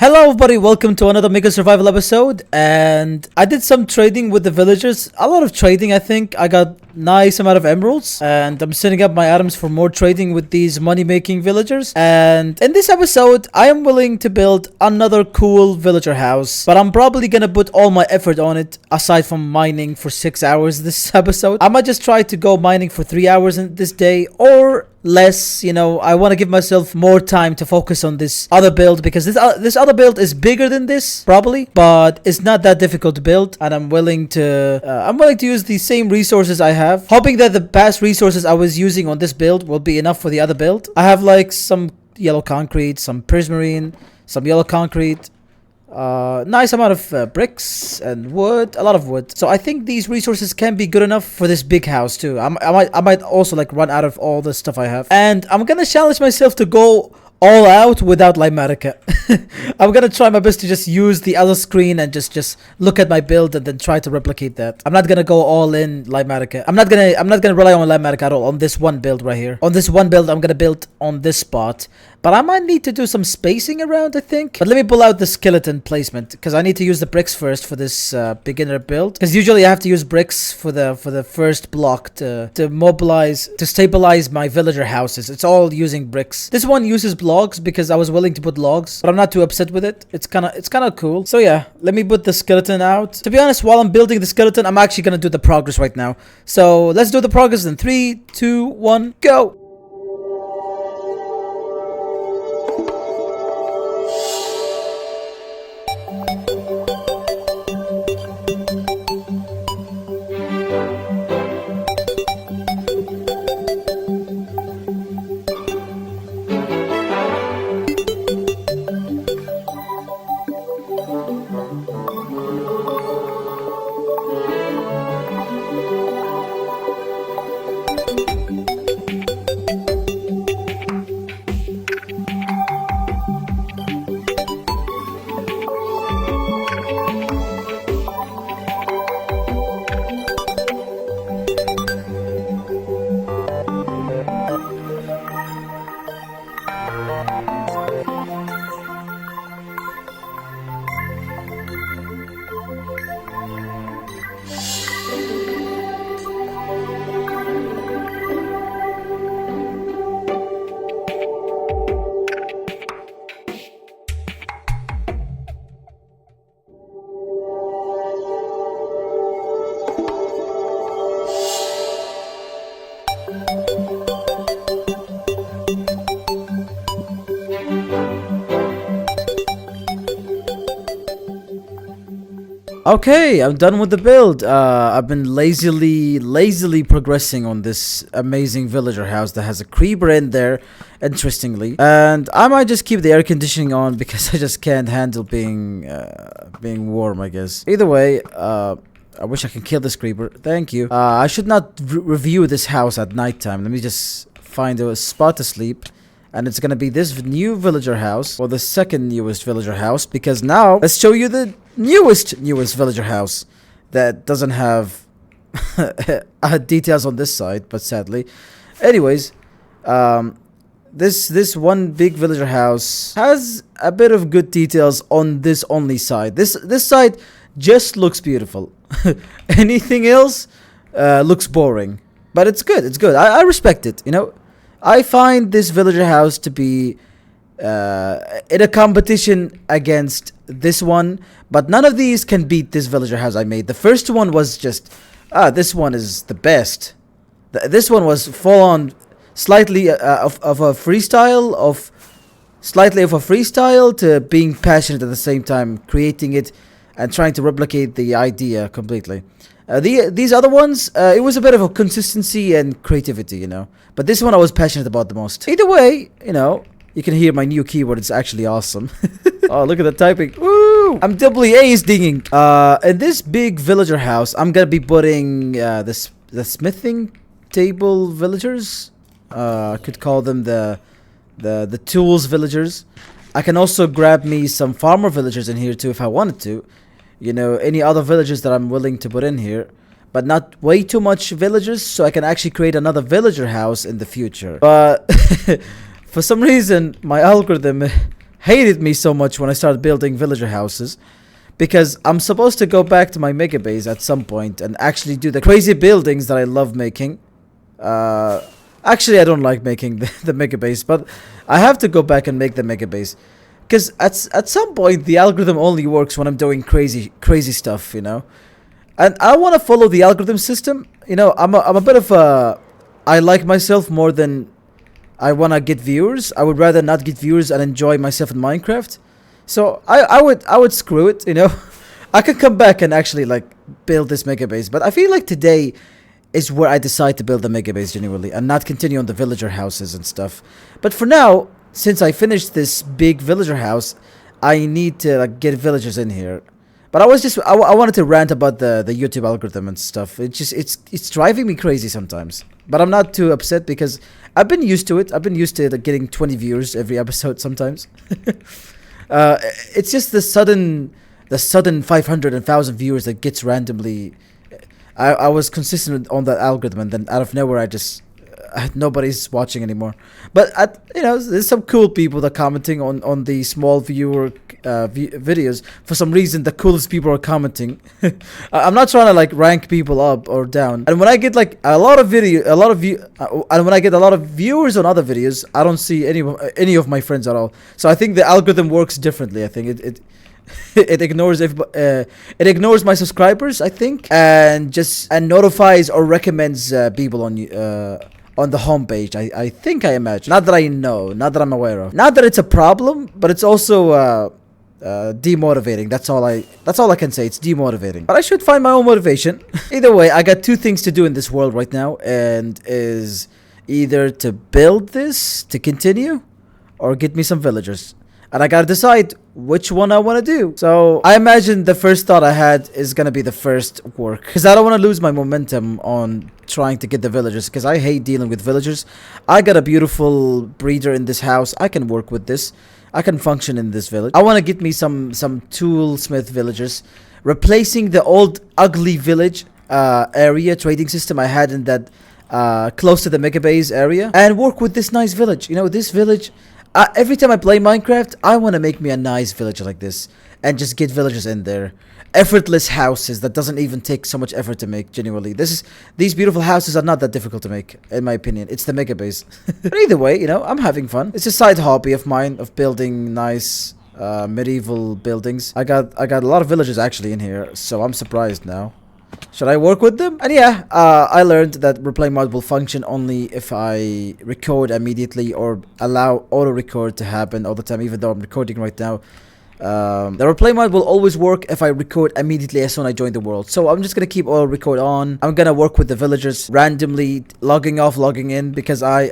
Hello everybody, welcome to another MegaSurvival episode, and I did some trading with the villagers. A lot of trading, I think. I got nice amount of emeralds, and I'm setting up my items for more trading with these money-making villagers. And in this episode, I am willing to build another cool villager house, but I'm probably gonna put all my effort on it, aside from mining for 6 hours this episode. I might just try to go mining for 3 hours in this day, or less. I want to give myself more time to focus on this other build, because this other build is bigger than this probably, but it's not that difficult to build, and I'm willing to use the same resources I have, hoping that the past resources I was using on this build will be enough for the other build. I have like some yellow concrete, some prismarine, some yellow concrete, nice amount of bricks and wood, a lot of wood. So I think these resources can be good enough for this big house too. I might also like run out of all the stuff I have, and I'm gonna challenge myself to go all out without Limatica. I'm gonna try my best to just use the other screen and just look at my build and then try to replicate that. I'm not gonna go all in Limatica. I'm not gonna rely on Limatica at all on this one build right here. On this one build, I'm gonna build on this spot, but I might need to do some spacing around, I think. But let me pull out the skeleton placement, because I need to use the bricks first for this beginner build. Because usually I have to use bricks for the first block to stabilize my villager houses. It's all using bricks. This one uses logs because I was willing to put logs, but I'm not too upset with it. It's kind of cool. So yeah, let me put the skeleton out. To be honest, while I'm building the skeleton, I'm actually gonna do the progress right now. So let's do the progress in 3, 2, 1, go. Okay, I'm done with the build. I've been lazily progressing on this amazing villager house that has a creeper in there, interestingly. And I might just keep the air conditioning on because I just can't handle being warm, I guess. Either way, I wish I could kill this creeper. Thank you. I should not review this house at nighttime. Let me just find a spot to sleep. And it's gonna be this new villager house, or the second newest villager house, because now let's show you the newest villager house that doesn't have details on this side, but sadly. Anyways, this one big villager house has a bit of good details on this only side. This side just looks beautiful. Anything else looks boring, but it's good. It's good. I respect it. I find this villager house to be in a competition against this one, but none of these can beat this villager house I made. The first one was just, this one is the best. This one was full on slightly of a freestyle, to being passionate at the same time, creating it and trying to replicate the idea completely. These other ones, it was a bit of a consistency and creativity, But this one I was passionate about the most. Either way, you can hear my new keyboard. It's actually awesome. Oh, look at the typing. Woo! I'm doubly ace dinging. In this big villager house, I'm gonna be putting the smithing table villagers. I could call them the tools villagers. I can also grab me some farmer villagers in here too if I wanted to. Any other villagers that I'm willing to put in here. but not way too much villagers, so I can actually create another villager house in the future. But for some reason, my algorithm hated me so much when I started building villager houses. Because I'm supposed to go back to my mega base at some point and actually do the crazy buildings that I love making. Actually, I don't like making the mega base, but I have to go back and make the mega base. Because at some point, the algorithm only works when I'm doing crazy stuff, you know? And I want to follow the algorithm system. You know, I'm a bit of a... I like myself more than I want to get viewers. I would rather not get viewers and enjoy myself in Minecraft. So I would screw it, you know. I could come back and actually like build this mega base, but I feel like today is where I decide to build the mega base genuinely and not continue on the villager houses and stuff. But for now, since I finished this big villager house, I need to like get villagers in here. But I wanted to rant about the YouTube algorithm and stuff. It's driving me crazy sometimes. But I'm not too upset because I've been used to it. I've been used to like, getting 20 viewers every episode sometimes. It's just the sudden 500 and 1,000 viewers that gets randomly. I was consistent on that algorithm, and then out of nowhere, nobody's watching anymore. But you know, there's some cool people that are commenting on the small viewer videos. For some reason, the coolest people are commenting. I'm not trying to like rank people up or down. And when I get like and when I get a lot of viewers on other videos, I don't see any of my friends at all. So I think the algorithm works differently. I think it ignores my subscribers, I think, and notifies or recommends people on the homepage. I think, I imagine. Not that I know, not that I'm aware of. Not that it's a problem, but it's also demotivating. That's all I can say. It's demotivating. But I should find my own motivation. Either way, I got two things to do in this world right now, and is either to build this to continue or get me some villagers. And I gotta decide which one I want to do. So I imagine the first thought I had is gonna be the first work, because I don't want to lose my momentum on trying to get the villagers, because I hate dealing with villagers. I got a beautiful breeder in this house. I can work with this. I can function in this village. I want to get me some toolsmith villagers, replacing the old ugly village area trading system I had in that close to the mega base area, and work with this nice village. You know, this village. Every time I play Minecraft, I want to make me a nice village like this and just get villagers in there. Effortless houses that doesn't even take so much effort to make, genuinely. These beautiful houses are not that difficult to make, in my opinion. It's the mega base. But either way, you know, I'm having fun. It's a side hobby of mine of building nice medieval buildings. I got a lot of villagers actually in here, so I'm surprised now. Should I work with them? And yeah, I learned that replay mode will function only if I record immediately or allow auto record to happen all the time, even though I'm recording right now. The replay mode will always work if I record immediately as soon as I join the world. So I'm just gonna keep auto record on. I'm gonna work with the villagers, randomly logging off, logging in, because I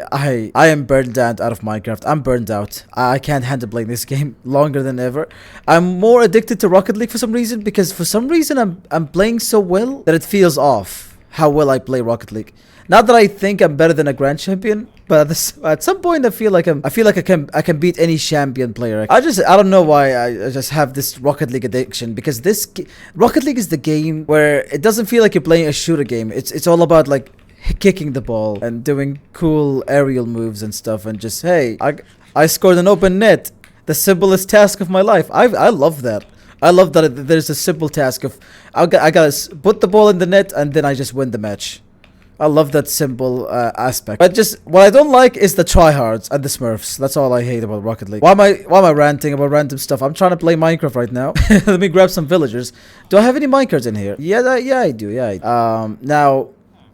am burned out of Minecraft. I'm burned out. I can't handle playing this game longer than ever. I'm more addicted to Rocket League for some reason, because for some reason I'm playing so well that it feels off how well I play Rocket League. Not that I think I'm better than a grand champion, but at some point I feel like I can beat any champion player. I don't know why I just have this Rocket League addiction, because Rocket League is the game where it doesn't feel like you're playing a shooter game. It's all about like kicking the ball and doing cool aerial moves and stuff, and just, hey, I scored an open net. The simplest task of my life. I love that. I love that there's a simple task of I gotta put the ball in the net and then I just win the match. I love that simple aspect. But just what I don't like is the tryhards and the smurfs. That's all I hate about Rocket League. Why am I ranting about random stuff? I'm trying to play Minecraft right now. Let me grab some villagers. Do I have any minecarts in here? Yeah, I do. Yeah. Now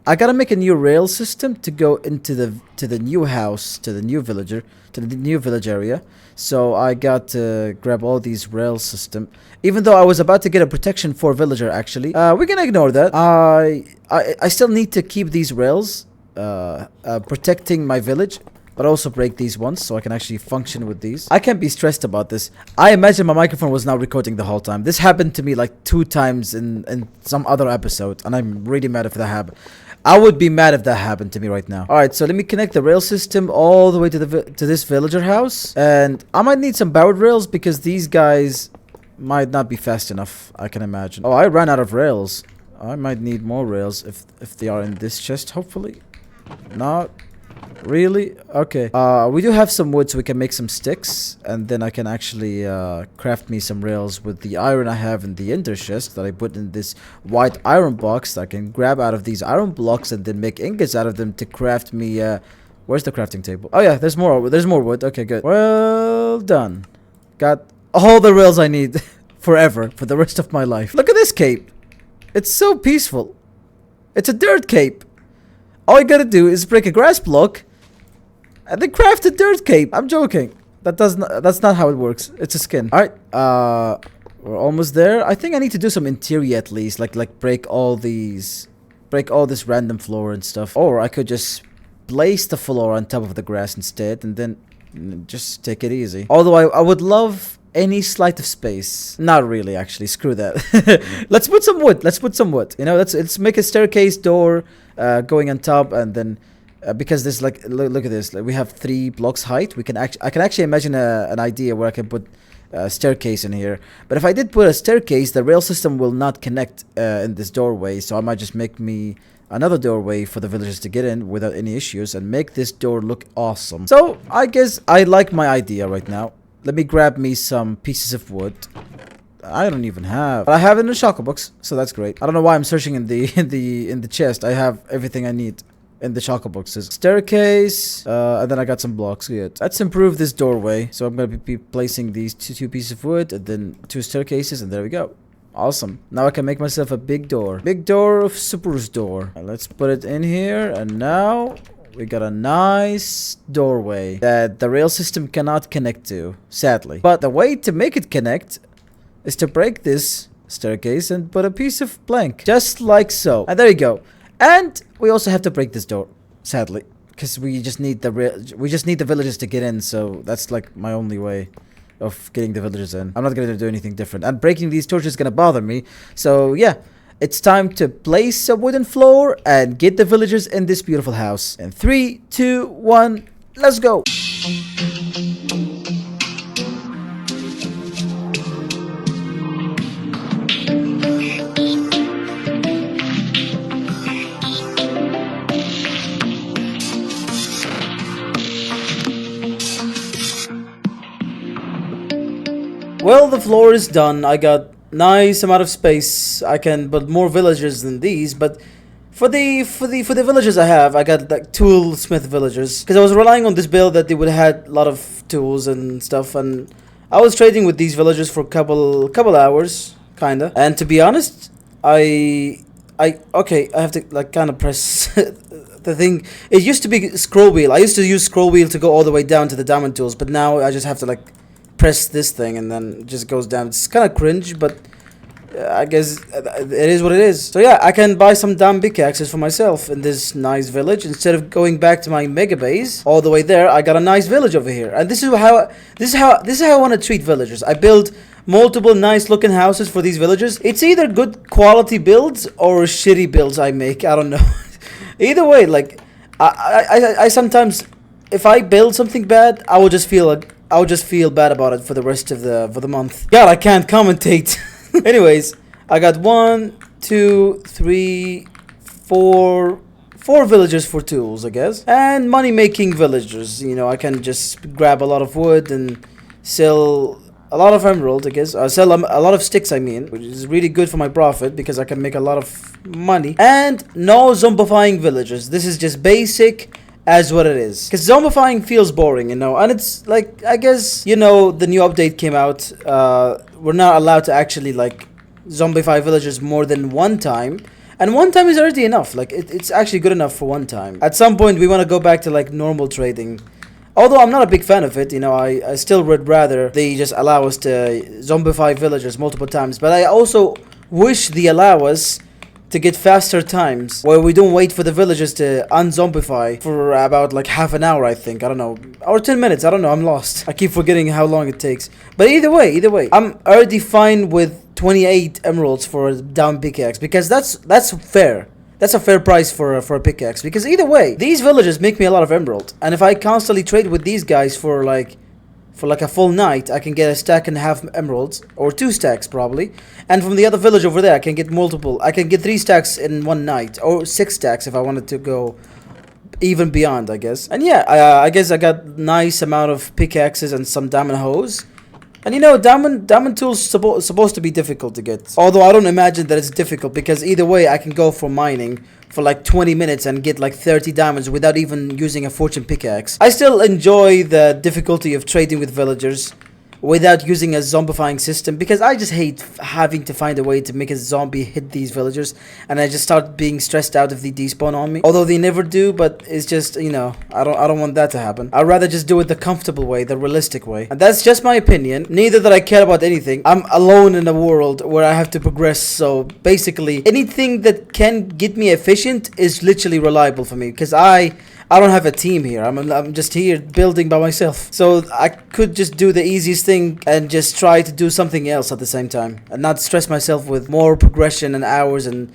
I gotta make a new rail system to go into the new house, to the new villager, to the new village area. So I got to grab all these rail system. Even though I was about to get a protection for villager, actually, we're gonna ignore that. I still need to keep these rails protecting my village, but also break these ones so I can actually function with these. I can't be stressed about this. I imagine my microphone was not recording the whole time. This happened to me like 2 times in some other episode, and I'm really mad if that happened. I would be mad if that happened to me right now. Alright, so let me connect the rail system all the way to this villager house. And I might need some powered rails because these guys might not be fast enough, I can imagine. Oh, I ran out of rails. I might need more rails if they are in this chest, hopefully. No. Really? Okay. We do have some wood, so we can make some sticks, and then I can actually craft me some rails with the iron I have in the ender chest that I put in this white iron box that I can grab out of these iron blocks and then make ingots out of them to craft me. Where's the crafting table? Oh yeah, there's more. There's more wood. Okay, good. Well done. Got all the rails I need forever for the rest of my life. Look at this cape. It's so peaceful. It's a dirt cape. All you gotta do is break a grass block and then craft a dirt cape. I'm joking. That's not how it works. It's a skin. All right. We're almost there. I think I need to do some interior at least, like break all this random floor and stuff. Or I could just place the floor on top of the grass instead and then just take it easy. Although I would love any slight of space. Not really, actually. Screw that. Let's put some wood. Let's put some wood. You know, let's make a staircase door going on top, and then because there's like look at this. Like, we have 3 blocks height. I can actually imagine an idea where I can put a staircase in here. But if I did put a staircase, the rail system will not connect in this doorway. So I might just make me another doorway for the villagers to get in without any issues and make this door look awesome. So I guess I like my idea right now. Let me grab me some pieces of wood. I don't even have. But I have it in the shulker box, so that's great. I don't know why I'm searching in the chest. I have everything I need in the shulker boxes. Staircase, and then I got some blocks. Good. Let's improve this doorway. So I'm gonna be placing these two pieces of wood and then 2 staircases, and there we go. Awesome. Now I can make myself a big door. Big door of spruce door. And let's put it in here, and now we got a nice doorway that the rail system cannot connect to, sadly. But the way to make it connect is to break this staircase and put a piece of plank, just like so. And there you go. And we also have to break this door, sadly, because we just need the villagers to get in. So that's like my only way of getting the villagers in. I'm not gonna do anything different. And breaking these torches is gonna bother me. So yeah. It's time to place a wooden floor and get the villagers in this beautiful house. In 3, 2, 1, let's go! Well, the floor is done. I got nice amount of space. I can put more villagers than these, but for the villagers I have, I got like toolsmith villagers because I was relying on this build that they would have had a lot of tools and stuff, and I was trading with these villagers for a couple hours, kinda. And to be honest, okay, I have to like kind of press the thing. It used to be scroll wheel. I used to use scroll wheel to go all the way down to the diamond tools, but now I just have to like press this thing and then it just goes down. It's kind of cringe, but I guess it is what it is. So yeah, I can buy some damn pickaxes for myself in this nice village instead of going back to my mega base all the way there. I got a nice village over here, and this is how I want to treat villagers. I build multiple nice looking houses for these villagers. It's either good quality builds or shitty builds I make. I don't know. Either way, like I sometimes, if I build something bad, I will just feel bad about it for the rest of the month. God, I can't commentate. Anyways, I got 1, 2, 3, 4 villagers for tools, I guess, and money making villagers. You know, I can just grab a lot of wood and sell a lot of emerald, I guess. I sell a lot of sticks, I mean, which is really good for my profit because I can make a lot of money. And no zombifying villagers. This is just basic as what it is, because zombifying feels boring, you know. And it's like, I guess, you know, the new update came out. We're not allowed to actually like zombify villagers more than 1 time, and 1 time is already enough. Like it's actually good enough for 1 time. At some point we want to go back to like normal trading, although I'm not a big fan of it. You know, I still would rather they just allow us to zombify villagers multiple times. But I also wish they allow us to get faster times where we don't wait for the villagers to unzombify for about like half an hour, I think. I don't know, or 10 minutes. I don't know, I'm lost. I keep forgetting how long it takes. But either way, I'm already fine with 28 emeralds for a down pickaxe, because that's fair. That's a fair price for a pickaxe, because either way, these villagers make me a lot of emerald, and if I constantly trade with these guys for like a full night, I can get a stack and a half emeralds, or 2 stacks probably. And from the other village over there, I can get multiple. I can get 3 stacks in 1 night, or 6 stacks if I wanted to go even beyond, I guess. And yeah, I guess I got nice amount of pickaxes and some diamond hose. And you know, diamond tools supposed to be difficult to get. Although I don't imagine that it's difficult, because either way I can go for mining for like 20 minutes and get like 30 diamonds without even using a fortune pickaxe. I still enjoy the difficulty of trading with villagers without using a zombifying system, because I just hate having to find a way to make a zombie hit these villagers, and I just start being stressed out if they despawn on me. Although they never do, but it's just, you know, I don't want that to happen. I'd rather just do it the comfortable way, the realistic way. And that's just my opinion. Neither that I care about anything. I'm alone in a world where I have to progress, so basically anything that can get me efficient is literally reliable for me, because I don't have a team here. I'm just here building by myself. So I could just do the easiest thing and just try to do something else at the same time, and not stress myself with more progression and hours. And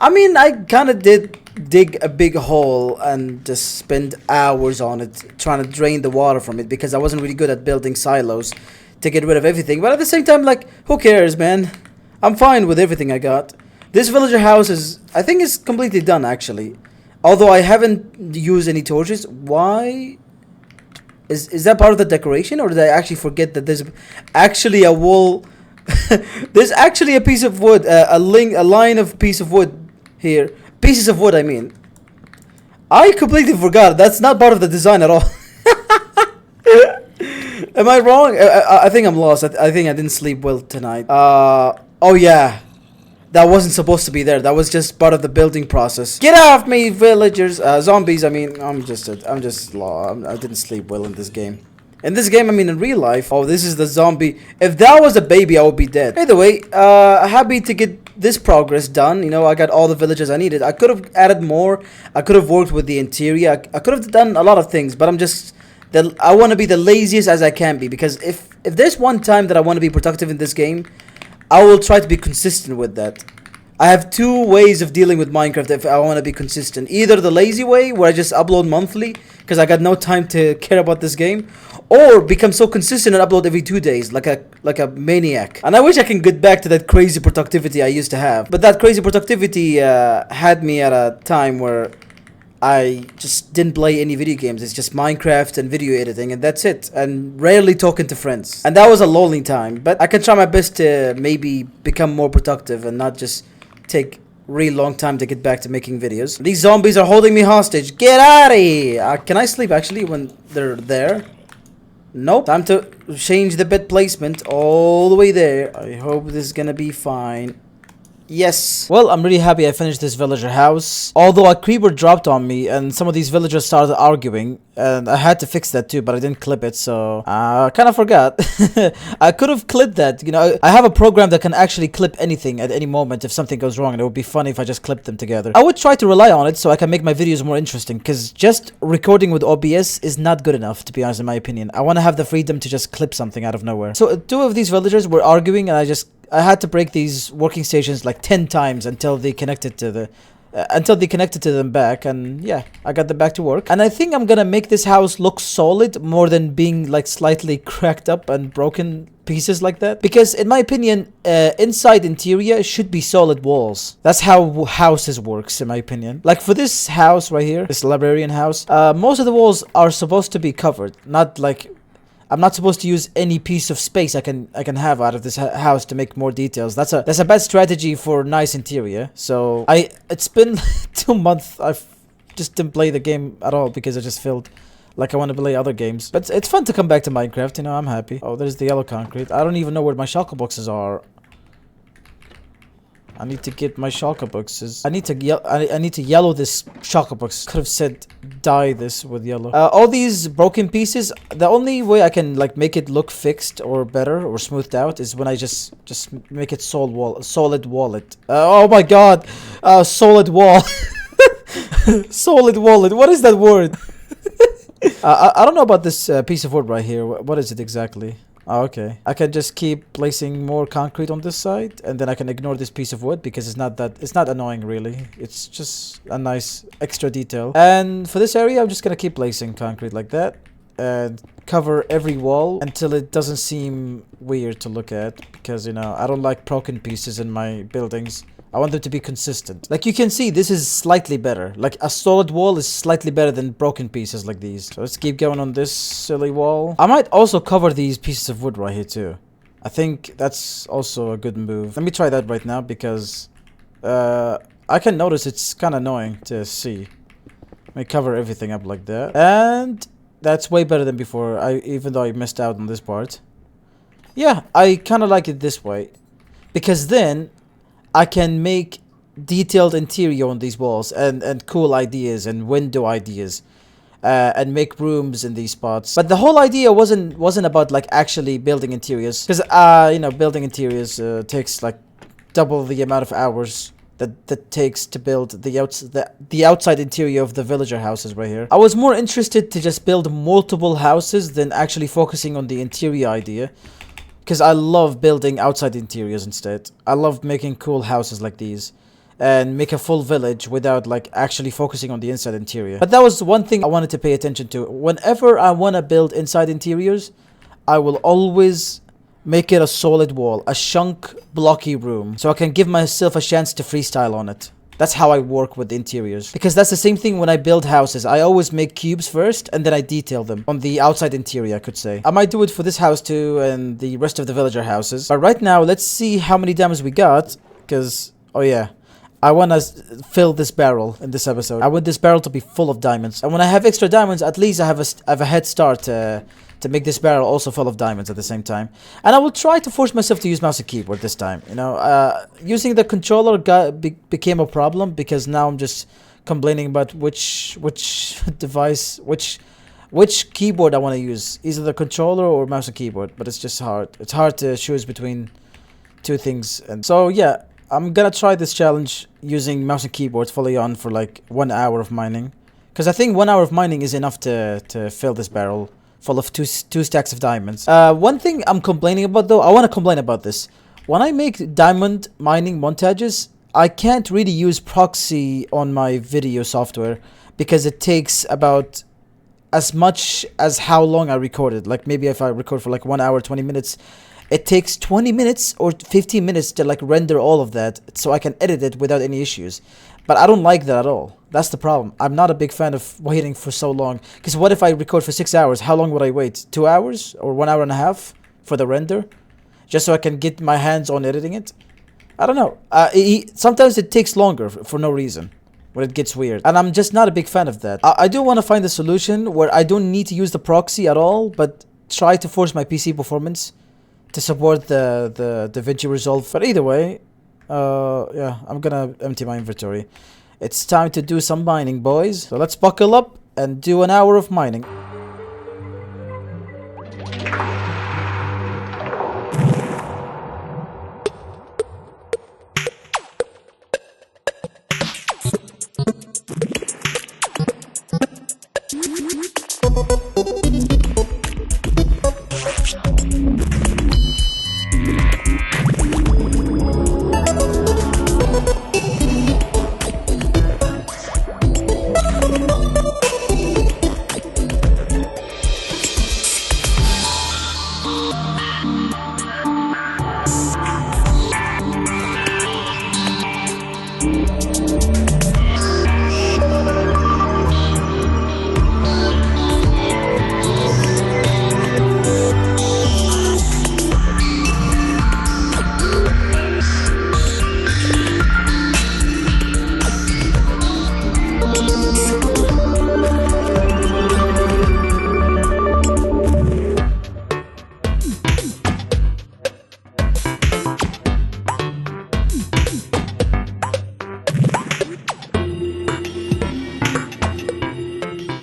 I mean, I kind of did dig a big hole and just spend hours on it trying to drain the water from it, because I wasn't really good at building silos to get rid of everything. But at the same time, like, who cares, man? I'm fine with everything I got. This villager house I think is completely done, actually. Although I haven't used any torches. Why? Is that part of the decoration, or did I actually forget that there's actually a wall? There's actually a piece of wood, a line of piece of wood here. Pieces of wood, I mean. I completely forgot. That's not part of the design at all. Am I wrong? I think I'm lost. I think I didn't sleep well tonight. Oh yeah. That wasn't supposed to be there. That was just part of the building process. Get off me, villagers. Zombies, I mean, I'm just I didn't sleep well in this game. In this game, I mean, in real life. Oh, this is the zombie. If that was a baby, I would be dead. Either way, happy to get this progress done. You know, I got all the villagers I needed. I could have added more. I could have worked with the interior. I could have done a lot of things, but I want to be the laziest as I can be, because if there's one time that I want to be productive in this game, I will try to be consistent with that. I have two ways of dealing with Minecraft if I want to be consistent. Either the lazy way, where I just upload monthly because I got no time to care about this game, or become so consistent and upload every 2 days like a maniac. And I wish I can get back to that crazy productivity I used to have. But that crazy productivity had me at a time where I just didn't play any video games. It's just Minecraft and video editing, and that's it. And rarely talking to friends. And that was a lonely time. But I can try my best to maybe become more productive and not just take real long time to get back to making videos. These zombies are holding me hostage. Get out of here! Can I sleep actually when they're there? Nope. Time to change the bed placement all the way there. I hope this is gonna be fine. Yes. Well, I'm really happy I finished this villager house. Although a creeper dropped on me and some of these villagers started arguing, and I had to fix that too, but I didn't clip it, so I kind of forgot. I could have clipped that. You know, I have a program that can actually clip anything at any moment if something goes wrong, and it would be funny if I just clipped them together. I would try to rely on it so I can make my videos more interesting, because just recording with OBS is not good enough, to be honest, in my opinion. I want to have the freedom to just clip something out of nowhere. So two of these villagers were arguing, and I had to break these working stations like 10 times until they connected to them back, and yeah, I got them back to work. And I think I'm gonna make this house look solid more than being like slightly cracked up and broken pieces like that, because in my opinion, inside interior should be solid walls. That's how houses works, in my opinion. Like for this house right here, this librarian house, most of the walls are supposed to be covered, not like I'm not supposed to use any piece of space I can have out of this house to make more details. That's a bad strategy for nice interior. So it's been 2 months. I've just didn't play the game at all because I just felt like I want to play other games. But it's fun to come back to Minecraft. You know, I'm happy. Oh, there's the yellow concrete. I don't even know where my shulker boxes are. I need to get my shulker boxes. I need to yellow this shulker box. Could have said dye this with yellow. All these broken pieces, the only way I can like make it look fixed or better or smoothed out is when I just make it solid wallet. Oh my god. Solid wall. Solid wallet. What is that word? I don't know about this piece of wood right here. What is it exactly? Oh, okay. I can just keep placing more concrete on this side, and then I can ignore this piece of wood because it's not annoying really. It's just a nice extra detail. And for this area, I'm just gonna keep placing concrete like that. and cover every wall until it doesn't seem weird to look at, because, you know, I don't like broken pieces in my buildings. I want them to be consistent. Like you can see, this is slightly better. Like a solid wall is slightly better than broken pieces like these. So let's keep going on this silly wall. I might also cover these pieces of wood right here too. I think that's also a good move. Let me try that right now, because I can notice it's kind of annoying to see. Let me cover everything up like that. And that's way better than before, even though I missed out on this part. Yeah, I kind of like it this way, because then I can make detailed interior on these walls and cool ideas and window ideas, and make rooms in these spots. But the whole idea wasn't about like actually building interiors, because you know, building interiors takes like double the amount of hours that takes to build the outside interior of the villager houses right here. I was more interested to just build multiple houses than actually focusing on the interior idea, because I love building outside interiors instead. I love making cool houses like these and make a full village without like actually focusing on the inside interior. But that was one thing I wanted to pay attention to. Whenever I want to build inside interiors, I will always make it a solid wall, a chunk blocky room, so I can give myself a chance to freestyle on it. That's how I work with the interiors. Because that's the same thing when I build houses. I always make cubes first, and then I detail them on the outside interior, I could say. I might do it for this house too, and the rest of the villager houses. But right now, let's see how many diamonds we got. Because, oh yeah, I want to fill this barrel in this episode. I want this barrel to be full of diamonds. And when I have extra diamonds, at least I have a head start to make this barrel also full of diamonds at the same time. And I will try to force myself to use mouse and keyboard this time. You know, using the controller became a problem, because now I'm just complaining about which device, which keyboard I want to use. Either the controller or mouse and keyboard. But it's just hard. It's hard to choose between two things. And so yeah, I'm gonna try this challenge using mouse and keyboard fully on for like 1 hour of mining. Because I think 1 hour of mining is enough to fill this barrel full of two stacks of diamonds. One thing I'm complaining about though, I want to complain about this. When I make diamond mining montages, I can't really use proxy on my video software, because it takes about as much as how long I recorded. Like maybe if I record for like 1 hour, 20 minutes, it takes 20 minutes or 15 minutes to like render all of that, so I can edit it without any issues. But I don't like that at all. That's the problem. I'm not a big fan of waiting for so long. Because what if I record for 6 hours? How long would I wait? 2 hours? Or 1 hour and a half for the render? Just so I can get my hands on editing it? I don't know. Sometimes it takes longer for no reason, when it gets weird. And I'm just not a big fan of that. I do want to find a solution where I don't need to use the proxy at all, but try to force my PC performance to support the DaVinci Resolve. But either way, yeah, I'm gonna empty my inventory. It's time to do some mining, boys. So let's buckle up and do an hour of mining.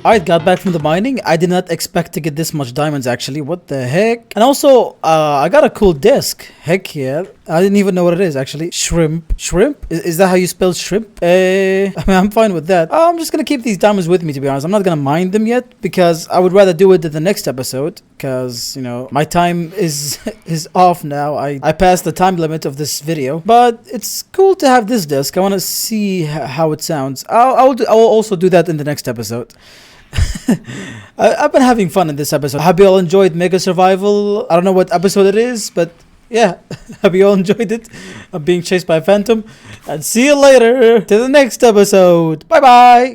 Alright, got back from the mining. I did not expect to get this much diamonds actually. What the heck? And also, I got a cool disc. Heck yeah. I didn't even know what it is actually. Shrimp. Shrimp? Is that how you spell shrimp? I mean, I'm fine with that. I'm just gonna keep these diamonds with me, to be honest. I'm not gonna mine them yet, because I would rather do it in the next episode. Because, you know, my time is off now. I passed the time limit of this video. But it's cool to have this disc. I want to see how it sounds. I'll also do that in the next episode. I've been having fun in this episode. I hope you all enjoyed Mega Survival. I don't know what episode it is, but yeah, hope you all enjoyed it. I'm being chased by a phantom. And see you later to the next episode. Bye bye.